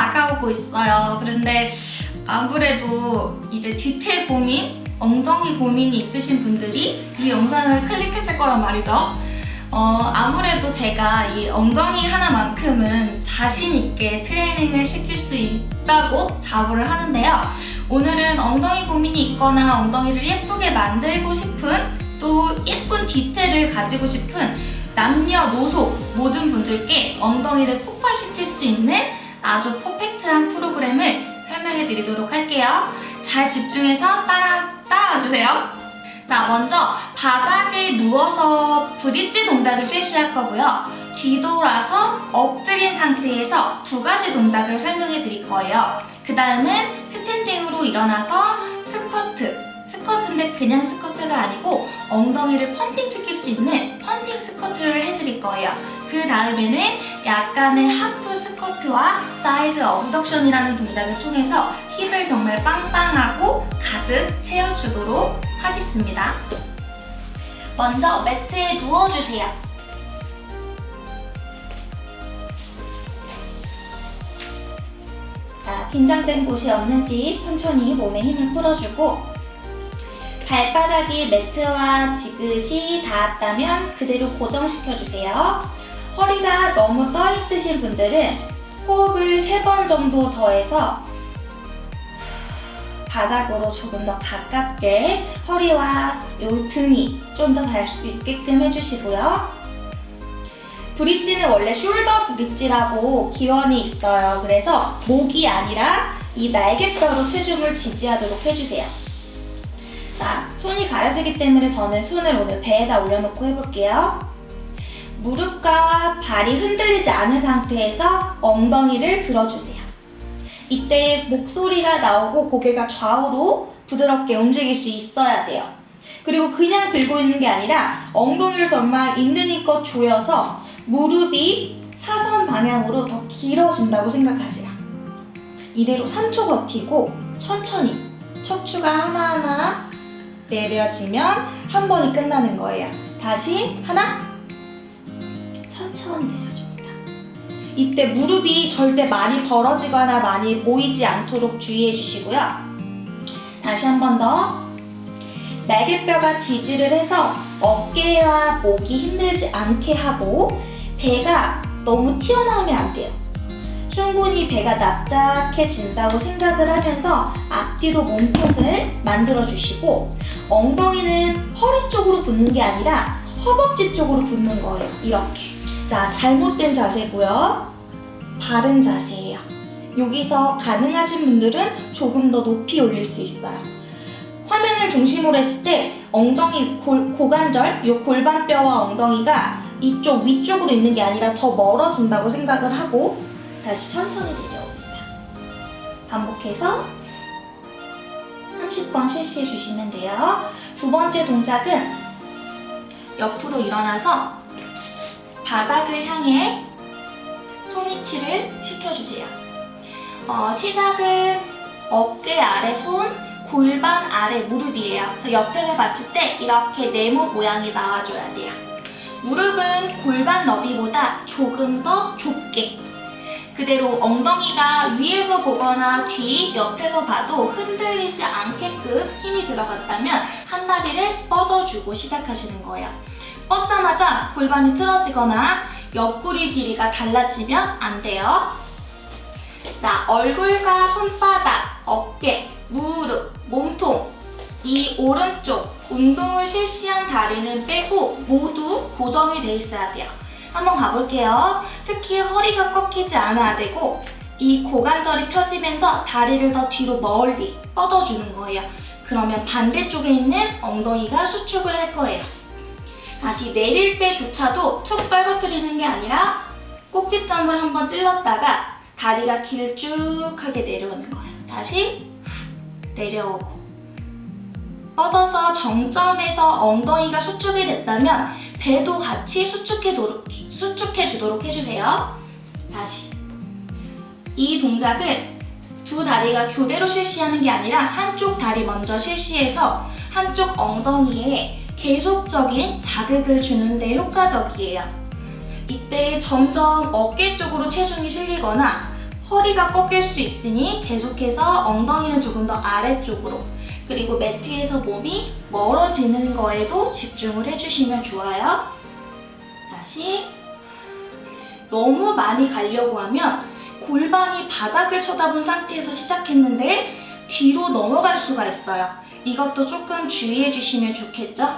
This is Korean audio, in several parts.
다가오고 있어요. 그런데 아무래도 이제 뒤태 고민, 엉덩이 고민이 있으신 분들이 이 영상을 클릭했을 거란 말이죠. 아무래도 제가 이 엉덩이 하나만큼은 자신 있게 트레이닝을 시킬 수 있다고 자부를 하는데요. 오늘은 엉덩이 고민이 있거나 엉덩이를 예쁘게 만들고 싶은, 또 예쁜 디테일을 가지고 싶은 남녀노소 모든 분들께 엉덩이를 폭발시킬 수 있는 아주 퍼펙트한 프로그램을 설명해 드리도록 할게요. 잘 집중해서 따라와 주세요. 자, 먼저 바닥에 누워서 브릿지 동작을 실시할 거고요. 뒤돌아서 엎드린 상태에서 두 가지 동작을 설명해 드릴 거예요. 그 다음은 스탠딩으로 일어나서 스쿼트인데 그냥 스쿼트가 아니고 엉덩이를 펌핑 시킬 수 있는 펌핑 스쿼트를 해드릴 거예요. 그 다음에는 약간의 하프 스쿼트와 사이드 어브덕션이라는 동작을 통해서 힙을 정말 빵빵하고 가득 채워주도록 하겠습니다. 먼저 매트에 누워주세요. 자, 긴장된 곳이 없는지 천천히 몸에 힘을 풀어주고, 발바닥이 매트와 지그시 닿았다면 그대로 고정시켜주세요. 허리가 너무 떠 있으신 분들은 호흡을 3번 정도 더해서 바닥으로 조금 더 가깝게 허리와 요 등이 좀 더 닿을 수 있게끔 해주시고요. 브릿지는 원래 숄더 브릿지라고 기원이 있어요. 그래서 목이 아니라 이 날개뼈로 체중을 지지하도록 해주세요. 자, 손이 가려지기 때문에 저는 손을 오늘 배에다 올려놓고 해볼게요. 무릎과 발이 흔들리지 않은 상태에서 엉덩이를 들어주세요. 이때 목소리가 나오고 고개가 좌우로 부드럽게 움직일 수 있어야 돼요. 그리고 그냥 들고 있는 게 아니라 엉덩이를 정말 있는 힘껏 조여서 무릎이 사선 방향으로 더 길어진다고 생각하세요. 이대로 3초 버티고 천천히 척추가 하나하나 내려지면 한 번이 끝나는 거예요. 다시 하나, 천천히 내려줍니다. 이때 무릎이 절대 많이 벌어지거나 많이 모이지 않도록 주의해 주시고요. 다시 한 번 더. 날개뼈가 지지를 해서 어깨와 목이 힘들지 않게 하고, 배가 너무 튀어나오면 안 돼요. 충분히 배가 납작해진다고 생각을 하면서 앞뒤로 몸통을 만들어 주시고, 엉덩이는 허리 쪽으로 붙는 게 아니라 허벅지 쪽으로 붙는 거예요. 이렇게. 자, 잘못된 자세고요. 바른 자세예요. 여기서 가능하신 분들은 조금 더 높이 올릴 수 있어요. 화면을 중심으로 했을 때 엉덩이 고관절, 요 골반뼈와 엉덩이가 이쪽 위쪽으로 있는 게 아니라 더 멀어진다고 생각을 하고 다시 천천히 내려옵니다. 반복해서 30번 실시해 주시면 돼요. 두 번째 동작은 옆으로 일어나서 바닥을 향해 손위치를 시켜주세요. 시작은 어깨 아래 손, 골반 아래 무릎이에요. 그래서 옆에서 봤을 때 이렇게 네모 모양이 나와줘야 돼요. 무릎은 골반 너비보다 조금 더 좁게, 그대로 엉덩이가 위에서 보거나 뒤, 옆에서 봐도 흔들리지 않게끔 힘이 들어갔다면 한 다리를 뻗어주고 시작하시는 거예요. 뻗자마자 골반이 틀어지거나 옆구리 길이가 달라지면 안 돼요. 자, 얼굴과 손바닥, 어깨, 무릎, 몸통, 이 오른쪽 운동을 실시한 다리는 빼고 모두 고정이 돼 있어야 돼요. 한번 가볼게요. 특히 허리가 꺾이지 않아야 되고, 이 고관절이 펴지면서 다리를 더 뒤로 멀리 뻗어주는 거예요. 그러면 반대쪽에 있는 엉덩이가 수축을 할 거예요. 다시 내릴 때조차도 툭 빨아들이는 게 아니라 꼭지점을 한번 찔렀다가 다리가 길쭉하게 내려오는 거예요. 다시 내려오고, 뻗어서 정점에서 엉덩이가 수축이 됐다면 배도 같이 수축해 주도록 해주세요. 다시. 이 동작은 두 다리가 교대로 실시하는 게 아니라 한쪽 다리 먼저 실시해서 한쪽 엉덩이에 계속적인 자극을 주는 데 효과적이에요. 이때 점점 어깨 쪽으로 체중이 실리거나 허리가 꺾일 수 있으니 계속해서 엉덩이는 조금 더 아래쪽으로, 그리고 매트에서 몸이 멀어지는 거에도 집중을 해주시면 좋아요. 다시. 너무 많이 가려고 하면 골반이 바닥을 쳐다본 상태에서 시작했는데 뒤로 넘어갈 수가 있어요. 이것도 조금 주의해 주시면 좋겠죠?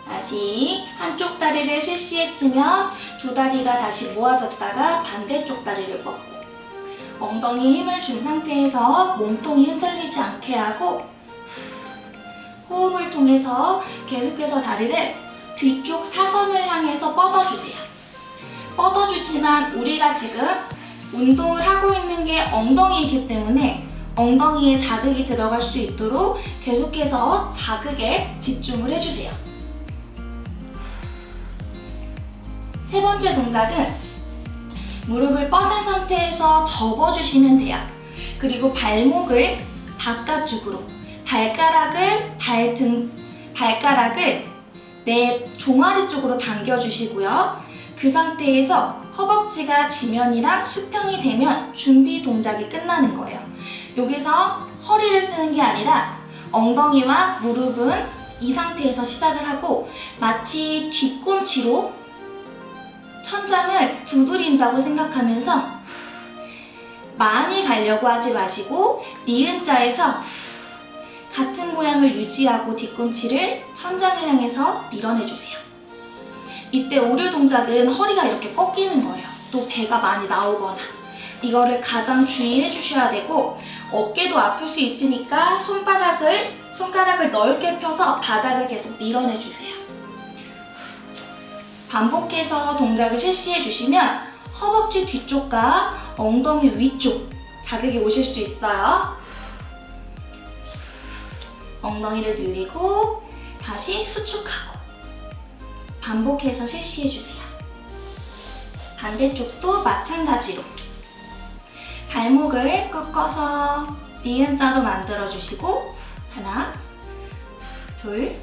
다시 한쪽 다리를 실시했으면 두 다리가 다시 모아졌다가 반대쪽 다리를 뻗고, 엉덩이에 힘을 준 상태에서 몸통이 흔들리지 않게 하고, 호흡을 통해서 계속해서 다리를 뒤쪽 사선을 향해서 뻗어주세요. 뻗어주지만 우리가 지금 운동을 하고 있는 게 엉덩이이기 때문에 엉덩이에 자극이 들어갈 수 있도록 계속해서 자극에 집중을 해주세요. 세 번째 동작은 무릎을 뻗은 상태에서 접어주시면 돼요. 그리고 발목을 바깥쪽으로, 발가락을 내 종아리 쪽으로 당겨주시고요. 그 상태에서 허벅지가 지면이랑 수평이 되면 준비 동작이 끝나는 거예요. 여기서 허리를 쓰는 게 아니라 엉덩이와 무릎은 이 상태에서 시작을 하고, 마치 뒤꿈치로 천장을 두드린다고 생각하면서 많이 가려고 하지 마시고 니은자에서 같은 모양을 유지하고 뒤꿈치를 천장을 향해서 밀어내주세요. 이때 오류 동작은 허리가 이렇게 꺾이는 거예요. 또 배가 많이 나오거나. 이거를 가장 주의해 주셔야 되고, 어깨도 아플 수 있으니까 손가락을 넓게 펴서 바닥을 계속 밀어내주세요. 반복해서 동작을 실시해 주시면 허벅지 뒤쪽과 엉덩이 위쪽 자극이 오실 수 있어요. 엉덩이를 늘리고 다시 수축하고 반복해서 실시해주세요. 반대쪽도 마찬가지로 발목을 꺾어서 니은자로 만들어주시고, 하나, 둘,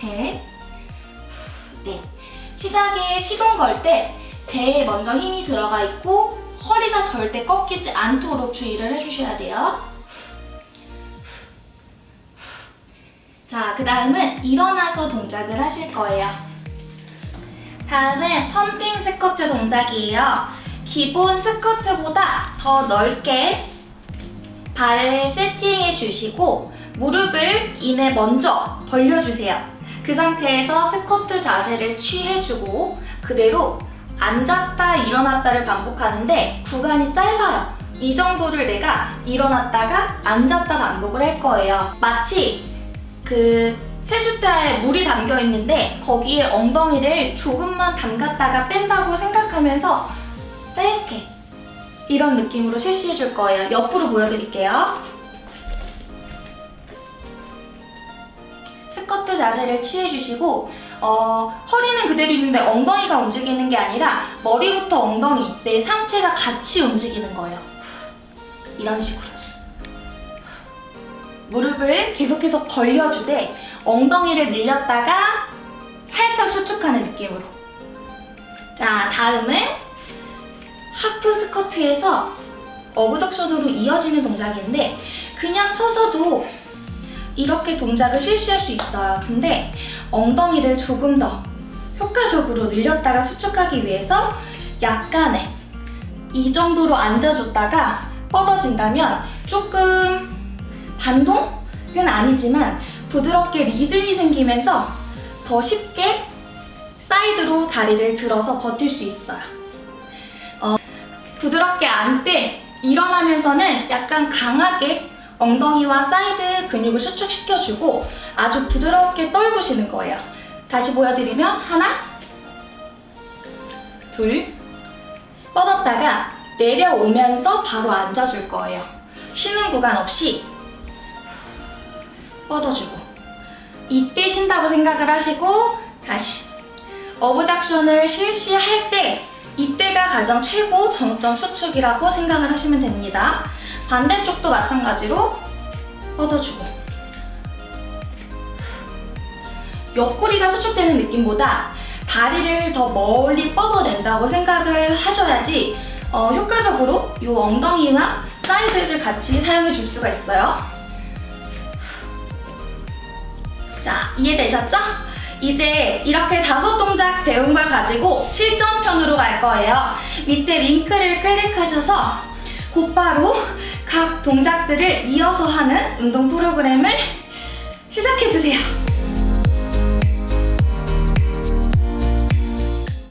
셋, 넷. 시작에 시동 걸 때 배에 먼저 힘이 들어가 있고 허리가 절대 꺾이지 않도록 주의를 해주셔야 돼요. 자, 그 다음은 일어나서 동작을 하실 거예요. 다음은 펌핑 스쿼트 동작이에요. 기본 스쿼트보다 더 넓게 발을 세팅해 주시고 무릎을 이내 먼저 벌려주세요. 그 상태에서 스쿼트 자세를 취해주고 그대로 앉았다 일어났다를 반복하는데 구간이 짧아요. 이 정도를 내가 일어났다가 앉았다 반복을 할 거예요. 마치 그 세숫대에 물이 담겨 있는데 거기에 엉덩이를 조금만 담갔다가 뺀다고 생각하면서 짧게 이런 느낌으로 실시해 줄 거예요. 옆으로 보여드릴게요. 스쿼트 자세를 취해주시고 허리는 그대로 있는데 엉덩이가 움직이는 게 아니라 머리부터 엉덩이, 내 상체가 같이 움직이는 거예요. 이런 식으로. 무릎을 계속해서 벌려주되 엉덩이를 늘렸다가 살짝 수축하는 느낌으로. 자, 다음은 하프 스쿼트에서 어브덕션으로 이어지는 동작인데 그냥 서서도 이렇게 동작을 실시할 수 있어요. 근데 엉덩이를 조금 더 효과적으로 늘렸다가 수축하기 위해서 약간의 이 정도로 앉아줬다가 뻗어진다면 조금 반동은 아니지만 부드럽게 리듬이 생기면서 더 쉽게 사이드로 다리를 들어서 버틸 수 있어요. 부드럽게 앉되 일어나면서는 약간 강하게 엉덩이와 사이드 근육을 수축시켜주고 아주 부드럽게 떨구시는 거예요. 다시 보여드리면 하나, 둘, 뻗었다가 내려오면서 바로 앉아줄 거예요. 쉬는 구간 없이 뻗어주고 이때 쉰다고 생각을 하시고 다시 어브덕션을 실시할 때 이때가 가장 최고 정점 수축이라고 생각을 하시면 됩니다. 반대쪽도 마찬가지로 뻗어주고 옆구리가 수축되는 느낌보다 다리를 더 멀리 뻗어낸다고 생각을 하셔야지 효과적으로 이 엉덩이나 사이드를 같이 사용해 줄 수가 있어요. 자, 이해되셨죠? 이제 이렇게 5동작 배운 걸 가지고 실전편으로 갈 거예요. 밑에 링크를 클릭하셔서 곧바로 각 동작들을 이어서 하는 운동 프로그램을 시작해주세요.